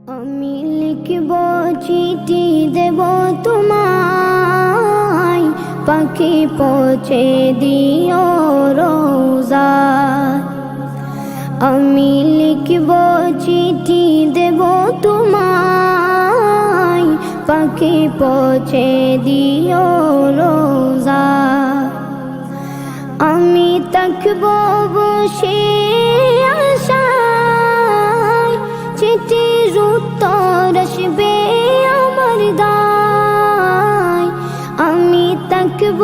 আমি লিখব চিঠি দেব তোমায়, পাখি পৌঁছে দিও রোজা। আমি লিখব চিঠি দেব তোমায়, পাখি পৌঁছে দিও রোজা। আমি থাকব বসে আশায়, চিঠির উত্তর আসবে আমার দায়। আমি থাকব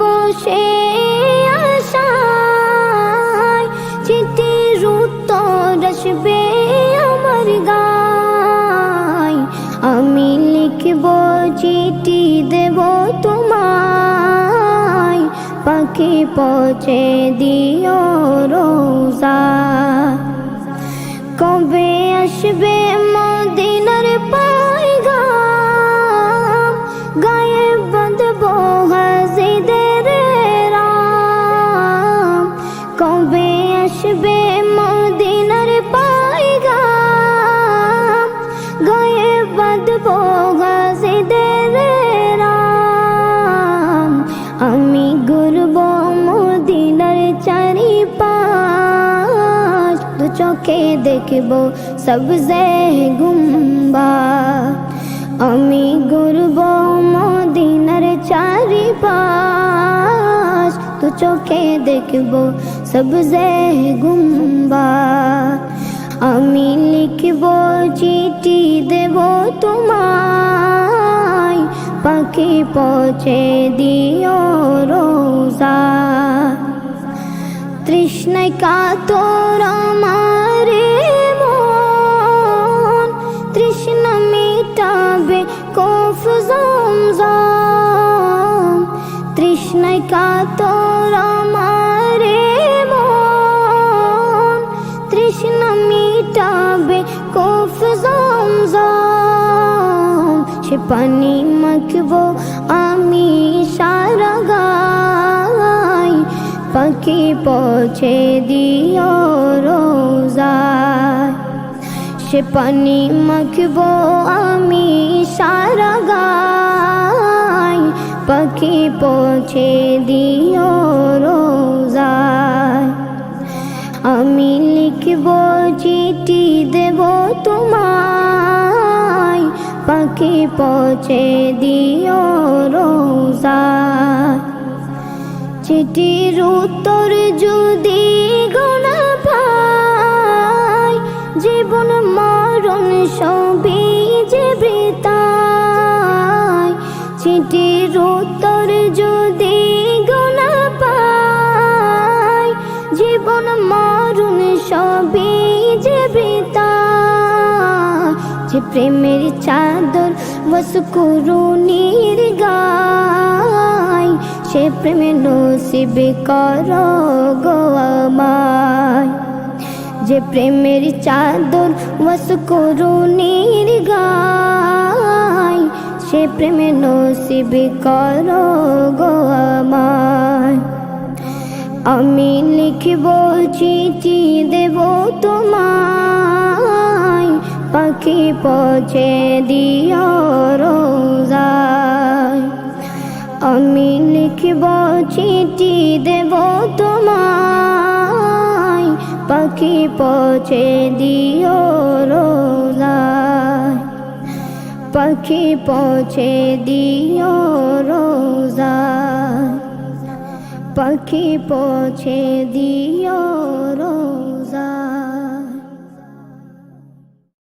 বসে আশায়, চিঠির উত্তর আসবে আমার গায়। আমি লিখব চিঠি দেব তোমায়, পাখি পৌঁছে দিও রোজা। কবে আসবে মদিনার পয়গাম, গায়ে বাঁধব হাজিদের রাম। কবে আসবে মদিনার পয়গাম, গায়ে বাঁধব হাজিদের রাম। আমি ঘুরব মদিনার চারিপাশ, দু চোখে দেখব সবজে গুম্বাদ। আমি ঘুরব মদিনার চারিপাশ, দু চোখে দেখব সবজে গুম্বাদ। আমি লিখব চিঠি দেব তোমায়, পাখি পৌঁছে দিও রোজা। তৃষ্ণায় কাতর আমার মন, তৃষ্ণা মিটাবে কফ জমজম। তৃষ্ণায় কাতর আমার মন, তৃষ্ণা মিটাবে কফ জমজম। সে পানি মাখবো আমি সারা গায়, পাখি পৌঁছে দিও রোজায়। সে পানি মাখবো আমি সারা গায়, পাখি পৌঁছে দিও রোজায়। আমি লিখব চিঠি দেব তোমায়, পাখি পৌঁছে দিও রোজায়। চিঠির উত্তর যদি গোনা পাই, জীবন মরণ সবই যে বৃথায়। চিঠির উত্তর যদি গোনা পাই, জীবন মরণ সবই যে বৃথায়। যে প্রেমের চাদর বসকুরুনির গায়, সে প্রেমে নসিব করো গো আমায়। যে প্রেমের চাদর বসকুরুনির গায়, সে প্রেমে নসিব করো গো আমায়। আমি লিখব চিঠি দেব তোমায়, পাখি পৌঁছে দিও রোজায়। আমি লিখব চিঠি দেব তোমায়, পাখি পৌঁছে দিও রোজায়। পাখি পৌঁছে দিও রোজায়, পাখি পৌঁছে দিও